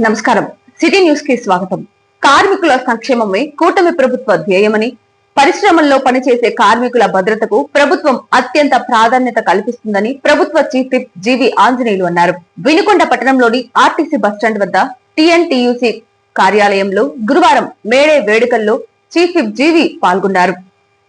నమస్కారం. City news కి స్వాగతం. కార్మికుల సంక్షేమమే కూటమి ప్రభుత్వ ధ్యేయమని, పరిశ్రమల్లో పనిచేసే కార్మికుల భద్రతకు ప్రభుత్వం అత్యంత ప్రాధాన్యత కల్పిస్తుందని ప్రభుత్వ చీఫ్ విప్ జీవి ఆంజనేయులు అన్నారు. వినుకొండ పట్టణంలోని ఆర్టీసీ బస్టాండ్ వద్ద టీఎన్టీయూసీ కార్యాలయంలో గురువారం మేడే వేడుకల్లో చీఫ్ విప్ జీవి పాల్గొన్నారు.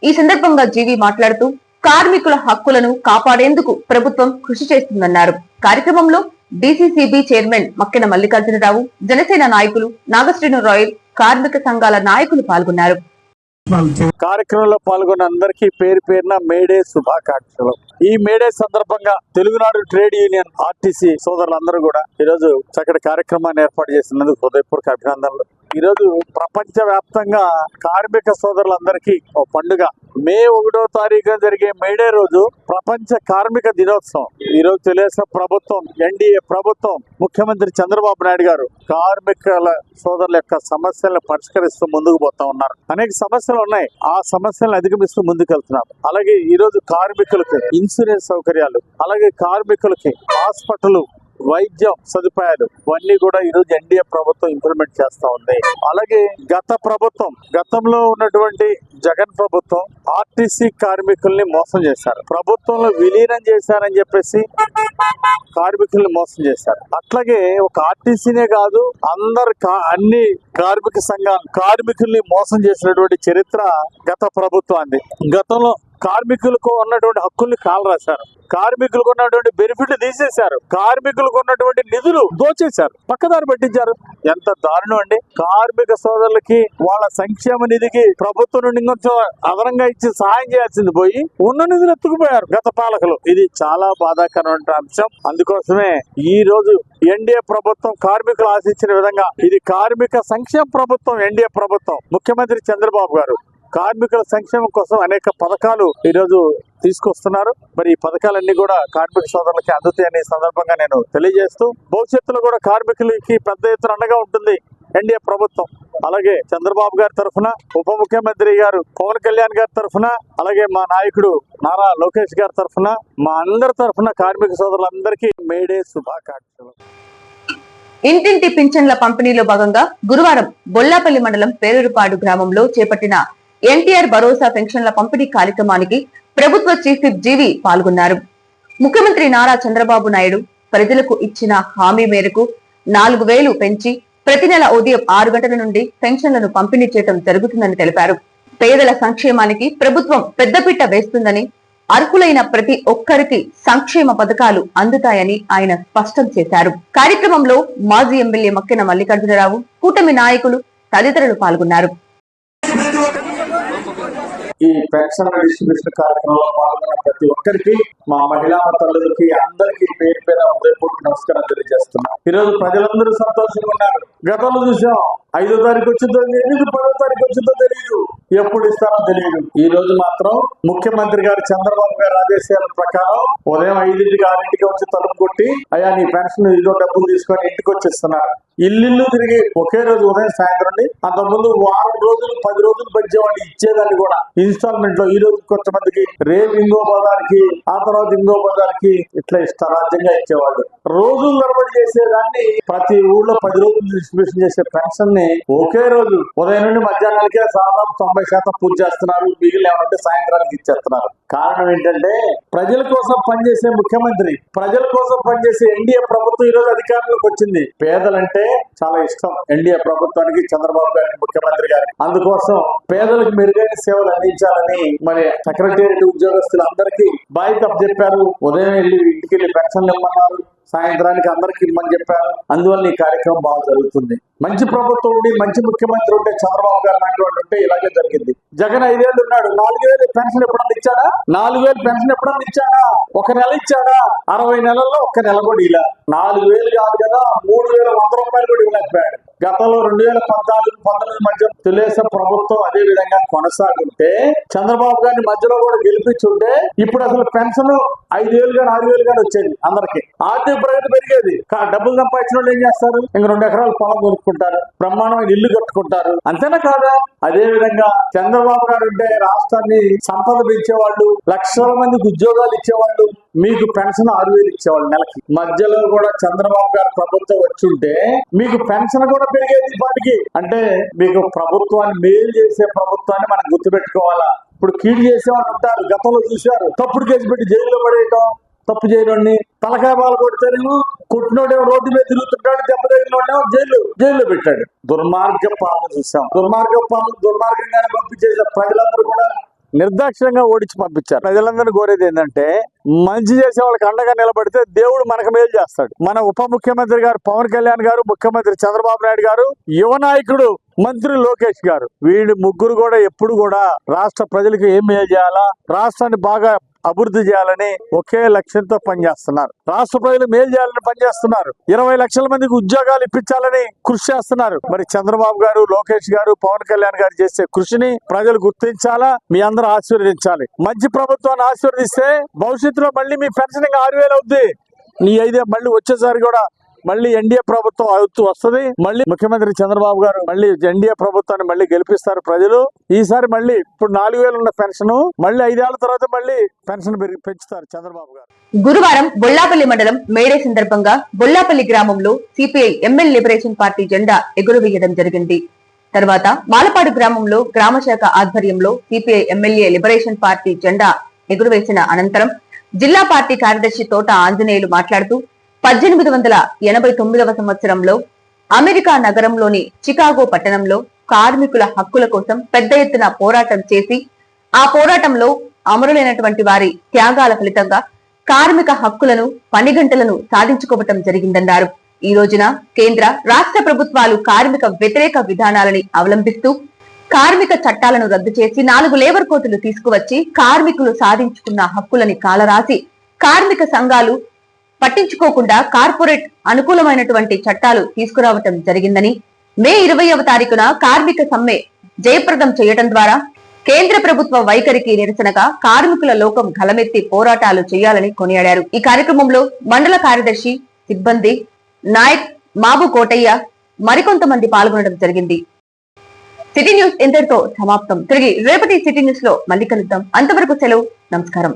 ఈ సందర్భంగా జీవి మాట్లాడుతూ కార్మికుల హక్కులను కాపాడేందుకు ప్రభుత్వం కృషి చేస్తుందన్నారు. కార్యక్రమంలో డీసీసీబీ చైర్మన్ మక్కెన మల్లికార్జునరావు, జనసేన నాయకులు నాగశ్రీను రాయల్, కార్మిక సంఘాల నాయకులు పాల్గొన్నారు. కార్యక్రమంలో పాల్గొన్న అందరికీ పేరు పేరున మేడే శుభాకాంక్షలు. ఈ మేడే సందర్భంగా తెలుగునాడు ట్రేడ్ యూనియన్ ఆర్టీసీ సోదరులందరూ కూడా ఈరోజు చక్కటి కార్యక్రమాన్ని ఏర్పాటు చేసినందుకు హృదయపూర్వక అభినందనలు. ఈరోజు ప్రపంచ వ్యాప్తంగా కార్మిక సోదరులందరికీ ఓ పండుగ. మే 1వ తారీఖున జరిగే మేడే రోజు ప్రపంచ కార్మిక దినోత్సవం. ఈ రోజు తెలుగుదేశం ప్రభుత్వం, ఎన్డీఏ ప్రభుత్వం, ముఖ్యమంత్రి చంద్రబాబు నాయుడు గారు కార్మికుల సోదరుల యొక్క సమస్యలను పరిష్కరిస్తూ ముందుకు పోతా ఉన్నారు. అనేక సమస్యలు ఉన్నాయి, ఆ సమస్యలను అధిగమిస్తూ ముందుకెళ్తున్నారు. అలాగే ఈ రోజు కార్మికులకు ఇన్సూరెన్స్ సౌకర్యాలు, అలాగే కార్మికులకి హాస్పిటల్ వైద్యం సదుపాయాలు ఇవన్నీ కూడా ఈ రోజు ఎన్డీఏ ప్రభుత్వం ఇంప్లిమెంట్ చేస్తా ఉంది. అలాగే గతంలో ఉన్నటువంటి జగన్ ప్రభుత్వం ఆర్టీసీ కార్మికుల్ని మోసం చేశారు, ప్రభుత్వంలో విలీనం చేశారని చెప్పేసి కార్మికుల్ని మోసం చేశారు. అట్లాగే ఒక ఆర్టీసీనే కాదు, అన్ని కార్మిక సంఘాలు కార్మికుల్ని మోసం చేసినటువంటి చరిత్ర గత ప్రభుత్వాన్ని. గతంలో కార్మికులకు ఉన్నటువంటి హక్కుల్ని కాలు రాశారు, కార్మికులకు ఉన్నటువంటి బెనిఫిట్లు తీసేశారు, కార్మికులకు ఉన్నటువంటి నిధులు దోచేశారు, పక్కదారి పట్టించారు. ఎంత దారుణం అండి! కార్మిక సోదరులకి వాళ్ళ సంక్షేమ నిధికి ప్రభుత్వం నుండి ఇంకొంచెం అదనంగా ఇచ్చి సహాయం చేయాల్సింది పోయి ఉన్న నిధులు ఎత్తుకుపోయారు గత పాలకులు. ఇది చాలా బాధాకరమైన అంశం. అందుకోసమే ఈ రోజు ఎన్డీఏ ప్రభుత్వం కార్మికులు ఆశించిన విధంగా ఇది కార్మిక సంక్షేమ ప్రభుత్వం. ఎన్డీఏ ప్రభుత్వం, ముఖ్యమంత్రి చంద్రబాబు గారు కార్మికుల సంక్షేమం కోసం అనేక పథకాలు ఈరోజు తీసుకొస్తున్నారు. మరి ఈ పథకాలన్నీ కూడా కార్మిక సోదరులకి అందుతాయని సందర్భంగా నేను తెలియజేస్తూ, భవిష్యత్తులో కూడా కార్మికులకి పెద్ద ఎత్తున అండగా ఉంటుంది ఎన్డీఏ ప్రభుత్వం. అలాగే చంద్రబాబు గారి తరఫున, ఉప ముఖ్యమంత్రి గారు పవన్ కళ్యాణ్ గారి తరఫున, అలాగే మా నాయకుడు నారా లోకేష్ గారి తరఫున, మా అందరి తరఫున కార్మిక సోదరులందరికీ మేడే శుభాకాంక్షలు. ఇంటింటి పింఛన్ల పంపిణీలో భాగంగా గురువారం బొల్లాపల్లి మండలం పేరూరుపాడు గ్రామంలో చేపట్టిన ఎన్టీఆర్ భరోసా పెన్షన్ల పంపిణీ కార్యక్రమానికి ప్రభుత్వ చీఫ్ విప్ జీవి పాల్గొన్నారు. ముఖ్యమంత్రి నారా చంద్రబాబు నాయుడు ప్రజలకు ఇచ్చిన హామీ మేరకు 4,000 పెంచి ప్రతి నెల ఉదయం 6 గంటల నుండి పెన్షన్లను పంపిణీ చేయడం జరుగుతుందని తెలిపారు. పేదల సంక్షేమానికి ప్రభుత్వం పెద్దపీట వేస్తుందని, అర్హులైన ప్రతి ఒక్కరికి సంక్షేమ పథకాలు అందుతాయని ఆయన స్పష్టం చేశారు. కార్యక్రమంలో మాజీ ఎమ్మెల్యే మక్కెన మల్లికార్జునరావు, కూటమి నాయకులు తదితరులు పాల్గొన్నారు. ఈ పెన్షన్ డిస్ట్రిబ్యూషన్ కార్యక్రమంలో పాల్గొన్న ప్రతి ఒక్కరికి, మా మహిళా తల్లులకి అందరికీ పేరు పేరు హృదయపూర్వక నమస్కారం తెలియజేస్తున్నాం. ఈ రోజు ప్రజలందరూ సంతోషంగా ఉన్నారు. గతంలో చూసాం 5వ తారీఖు వచ్చిందో తెలియదు, 10వ తారీఖు వచ్చిందో తెలియదు, ఎప్పుడు ఇస్తారో తెలియదు. ఈ రోజు మాత్రం ముఖ్యమంత్రి గారు చంద్రబాబు గారి ఆదేశాల ప్రకారం ఉదయం 5ంటికి 6ంటికి వచ్చి తలుపు కొట్టి, అయ్యా నీ పెన్షన్ ఇదో డబ్బులు తీసుకొని ఇంటికి వచ్చేస్తున్నారు. ఇల్లు తిరిగి ఒకే రోజు ఉదయం సాయంత్రం. అంతకుముందు వారం రోజులు 10 రోజులు పెంచేవాళ్ళు ఇచ్చేదాన్ని కూడా ఇన్స్టాల్మెంట్ లో. ఈ రోజు కొంతమందికి రేపు ఇంకో బజార్కి, ఆ తర్వాత ఇంకో బజార్కి, ఇట్లా ఇష్టరాజ్యంగా ఇచ్చేవాళ్ళు. రోజులు తరబడి చేసేదాన్ని ప్రతి ఊళ్ళో 10 రోజులు డిస్ట్రిబ్యూషన్ చేసే పెన్షన్ ని ఒకే రోజు ఉదయం నుండి మధ్యాహ్నానికే దాదాపు 90% పూర్తి చేస్తున్నారు. మిగిలిన ఏమంటే సాయంత్రానికి ఇచ్చేస్తున్నారు. కారణం ఏంటంటే ప్రజల కోసం పనిచేసే ముఖ్యమంత్రి, ప్రజల కోసం పనిచేసే ఎన్డీఏ ప్రభుత్వం ఈ రోజు అధికారంలోకి వచ్చింది. పేదలంటే చాలా ఇష్టం ఎన్డీఏ ప్రభుత్వానికి, చంద్రబాబు గారికి, ముఖ్యమంత్రి గారికి. అందుకోసం పేదలకు మెరుగైన సేవలు అందించాలని మరి సెక్రటేరియట్ ఉద్యోగస్తులందరికీ బాధ్యత చెప్పారు. ఉదయం ఇంటికి వెళ్ళి పెన్షన్లు ఇవ్వమన్నారు, సాయంత్రానికి అందరికి ఇమ్మని చెప్పారు. అందువల్ల ఈ కార్యక్రమం బాగా జరుగుతుంది. మంచి ప్రభుత్వం ఉండి, మంచి ముఖ్యమంత్రి ఉంటే, చంద్రబాబు గారు లాంటి వాళ్ళు ఉంటే ఇలాగే జరిగింది. జగన్ 5 ఏళ్ళు ఉన్నాడు, 4,000 పెన్షన్ ఎప్పుడన్నా ఇచ్చాడా? 4,000 పెన్షన్ ఎప్పుడన్నా ఇచ్చాడా? ఒక నెల ఇచ్చాడా? 60 నెలల్లో ఒక్క నెల కూడా ఇలా 4,000 కాదు కదా, 3,100 రూపాయలు కూడా ఇవ్వలేకపోయాడు. గతంలో 2014-19 మధ్య తెలుగుదేశం ప్రభుత్వం అదే విధంగా కొనసాగుంటే, చంద్రబాబు గారిని మధ్యలో కూడా గెలిపించుంటే ఇప్పుడు అసలు పెన్షన్ 5,000 గాని 6,000 గాని వచ్చేది అందరికి. ఆర్థిక ప్రగతి పెరిగేది. డబ్బులు సంపాదించిన వాళ్ళు ఏం చేస్తారు? ఇంక 2 ఎకరాలు పొలం కొనుక్కుంటారు, బ్రహ్మాండమైన ఇల్లు కట్టుకుంటారు. అంతేనా కాదా? అదే విధంగా చంద్రబాబు గారు ఉంటే రాష్ట్రాన్ని సంపద పెంచేవాళ్ళు, లక్షల మందికి ఉద్యోగాలు ఇచ్చేవాళ్ళు, మీకు పెన్షన్ 6,000 ఇచ్చేవాళ్ళు నెలకి. మధ్యలో కూడా చంద్రబాబు గారు ప్రభుత్వం వచ్చుంటే మీకు పెన్షన్ కూడా పెరిగేది వాటికి. అంటే మీకు ప్రభుత్వాన్ని మేలు చేసే ప్రభుత్వాన్ని మనం గుర్తుపెట్టుకోవాలా. ఇప్పుడు కీడు చేసేవాళ్ళు ఉంటారు, గతంలో చూశారు, తప్పుడు కేసు పెట్టి జైల్లో పడేయటం, తప్పు చేయడాన్ని తలకాయ బాలు కొడితేనేమో కొట్టినోడేమో రోడ్డు మీద తిరుగుతుంటాడు, దెబ్బ తగిలినోడేమో జైల్లో పెట్టాడు. దుర్మార్గ పాలన చూసాం. దుర్మార్గంగానే పంపించేసే ప్రజలందరూ కూడా నిర్దాక్షిణ్యంగా ఓడించి పంపించారు. ప్రజలందరూ కోరేది ఏంటంటే మంచి చేసే వాళ్ళకి అండగా నిలబడితే దేవుడు మనకు మేలు చేస్తాడు. మన ఉప ముఖ్యమంత్రి గారు పవన్ కళ్యాణ్ గారు, ముఖ్యమంత్రి చంద్రబాబు నాయుడు గారు, యువ నాయకుడు మంత్రి లోకేష్ గారు, వీళ్ళు ముగ్గురు కూడా ఎప్పుడు కూడా రాష్ట్ర ప్రజలకు ఏం మేలు చేయాలా, రాష్ట్రాన్ని బాగా అభివృద్ధి చేయాలని ఒకే లక్ష్యంతో పనిచేస్తున్నారు. రాష్ట్ర ప్రజలు మేలు చేయాలని పనిచేస్తున్నారు. 20 లక్షల మందికి ఉద్యోగాలు ఇప్పించాలని కృషి చేస్తున్నారు. మరి చంద్రబాబు గారు, లోకేష్ గారు, పవన్ కళ్యాణ్ గారు చేసే కృషిని ప్రజలు గుర్తించాలా, మీ అందరూ ఆశీర్వదించాలి. మంచి ప్రభుత్వాన్ని ఆశీర్వదిస్తే భవిష్యత్తులో మళ్ళీ మీ పెన్షన్ 6,000 అవుద్ది. నీ 5 మళ్ళీ వచ్చేసారి కూడా మళ్ళీ ఎన్డీఏ ప్రభుత్వం వస్తుంది. మళ్ళీ ముఖ్యమంత్రి చంద్రబాబు గారు మళ్ళీ ఎన్డీఏ ప్రభుత్వాన్ని మళ్ళీ గెలిపిస్తారు ప్రజలు. ఈసారి మళ్ళీ ఇప్పుడు 4,000 ఉన్న పెన్షన్ మళ్ళీ 5 ఏళ్ల తర్వాత మళ్ళీ పెన్షన్ పెంచుతారు చంద్రబాబు గారు. గురువారం బొల్లాపల్లి మండలం మేడే సందర్భంగా బొల్లాపల్లి గ్రామంలో సిపిఐ ఎంఎల్ లిబరేషన్ పార్టీ జెండా ఎగురవేయడం జరిగింది. తర్వాత మాలపాడు గ్రామంలో గ్రామ శాఖ ఆధ్వర్యంలో సిపిఐ ఎమ్మెల్యే లిబరేషన్ పార్టీ జెండా ఎగురవేసిన అనంతరం జిల్లా పార్టీ కార్యదర్శి తోట ఆంజనేయులు మాట్లాడుతూ 1889వ సంవత్సరంలో అమెరికా నగరంలోని చికాగో పట్టణంలో కార్మికుల హక్కుల కోసం పెద్ద ఎత్తున పోరాటం చేసి ఆ పోరాటంలో అమరులైనటువంటి వారి త్యాగాల ఫలితంగా కార్మిక హక్కులను, పని గంటలను సాధించుకోవటం జరిగిందన్నారు. ఈ రోజున కేంద్ర రాష్ట్ర ప్రభుత్వాలు కార్మిక వ్యతిరేక విధానాలని అవలంబిస్తూ కార్మిక చట్టాలను రద్దు చేసి 4 లేబర్ కోర్టులు తీసుకువచ్చి కార్మికులు సాధించుకున్న హక్కులని కాలరాసి కార్మిక సంఘాలు పట్టించుకోకుండా కార్పొరేట్ అనుకూలమైనటువంటి చట్టాలు తీసుకురావటం జరిగిందని, మే 20వ తారీఖున కార్మిక సమ్మె జయప్రదం చేయడం ద్వారా కేంద్ర ప్రభుత్వ వైఖరికి నిరసనగా కార్మికుల లోకం గలమెత్తి పోరాటాలు చేయాలని కొనియాడారు. ఈ కార్యక్రమంలో మండల కార్యదర్శి, సిబ్బంది, నాయక్, మాబు కోటయ్య మరికొంతమంది పాల్గొనడం జరిగింది. సిటీ న్యూస్ ఇంతటితో సమాప్తం. తిరిగి రేపటి సిటీ న్యూస్ లో మళ్ళీ కలుద్దాం. అంతవరకు సెలవు. నమస్కారం.